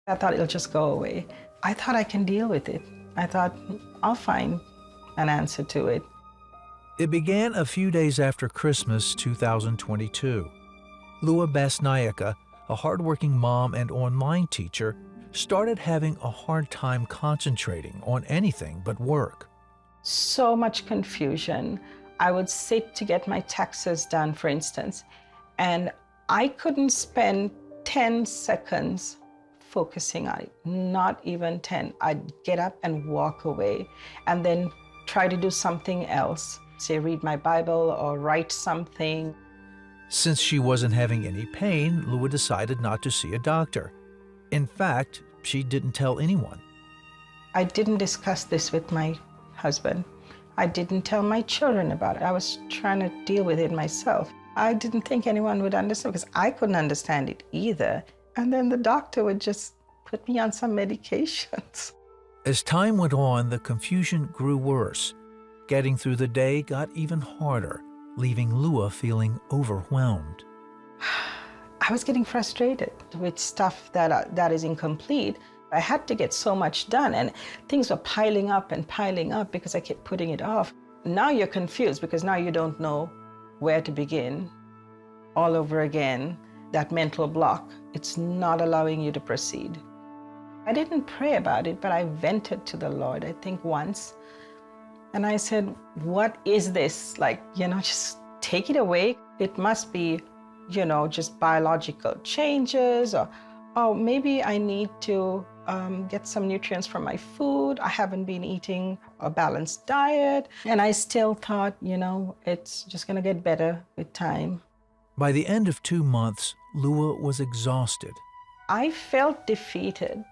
I thought it'll just go away. I thought I can deal with it. I thought I'll find an answer to it. It began a few days after Christmas 2022. Lua Basnayaka, a hardworking mom and online teacher, started having a hard time concentrating on anything but work. So much confusion. I would sit to get my taxes done, for instance, and I couldn't spend 10 seconds focusing on it, not even 10. I'd get up and walk away and then try to do something else, say read my Bible or write something. Since she wasn't having any pain, Lua decided not to see a doctor. In fact, she didn't tell anyone. I didn't discuss this with my husband. I didn't tell my children about it. I was trying to deal with it myself. I didn't think anyone would understand because I couldn't understand it either. And then the doctor would just put me on some medications. As time went on, the confusion grew worse. Getting through the day got even harder, leaving Lua feeling overwhelmed. I was getting frustrated with stuff that is incomplete. I had to get so much done, and things were piling up because I kept putting it off. Now you're confused because now you don't know where to begin. All over again, that mental block, it's not allowing you to proceed. I didn't pray about it, but I vented to the Lord, I think once. And I said, what is this? Like, just take it away. It must be, just biological changes, or maybe I need to get some nutrients from my food. I haven't been eating a balanced diet. And I still thought, it's just gonna get better with time. By the end of 2 months, Lua was exhausted. I felt defeated.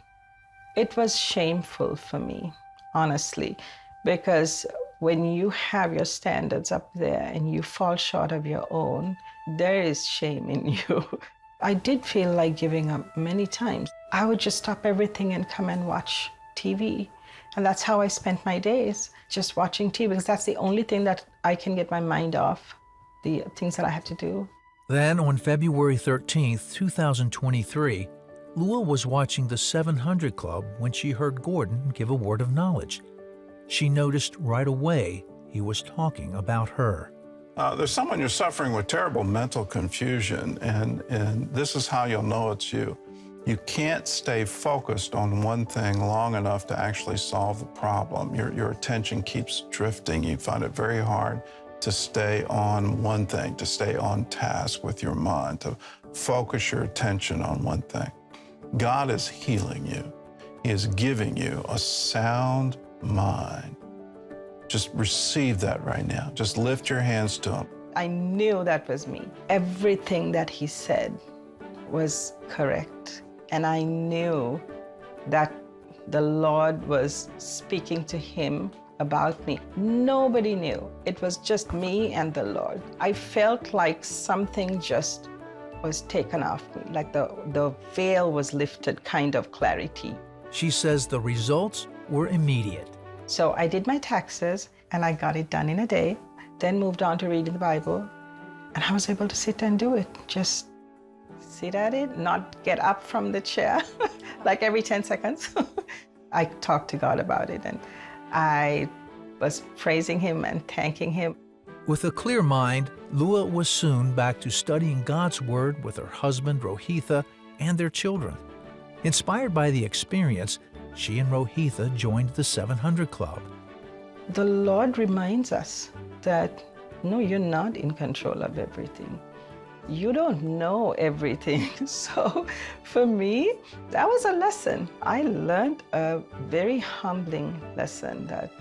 It was shameful for me, honestly, because when you have your standards up there and you fall short of your own, there is shame in you. I did feel like giving up many times. I would just stop everything and come and watch TV. And that's how I spent my days, just watching TV, because that's the only thing that I can get my mind off, the things that I have to do. Then on February 13th, 2023, Lua was watching the 700 Club when she heard Gordon give a word of knowledge. She noticed right away he was talking about her. There's someone you're suffering with terrible mental confusion, and this is how you'll know it's you. You can't stay focused on one thing long enough to actually solve the problem. Your attention keeps drifting. You find it very hard to stay on one thing, to stay on task with your mind, to focus your attention on one thing. God is healing you. He is giving you a sound mind. Just receive that right now. Just lift your hands to Him. I knew that was me. Everything that He said was correct. And I knew that the Lord was speaking to him about me. Nobody knew. It was just me and the Lord. I felt like something just was taken off me, like the veil was lifted, kind of clarity. She says the results were immediate. So I did my taxes and I got it done in a day, then moved on to reading the Bible, and I was able to sit and do it. Just sit at it, not get up from the chair, like every 10 seconds. I talked to God about it, and I was praising Him and thanking Him. With a clear mind, Lua was soon back to studying God's Word with her husband, Rohitha, and their children. Inspired by the experience, she and Rohitha joined the 700 Club. The Lord reminds us that, no, you're not in control of everything. You don't know everything. So for me, that was a lesson. I learned a very humbling lesson that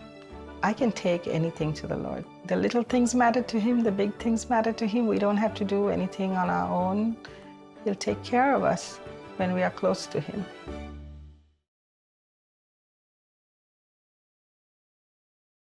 I can take anything to the Lord. The little things matter to Him, the big things matter to Him. We don't have to do anything on our own. He'll take care of us when we are close to Him.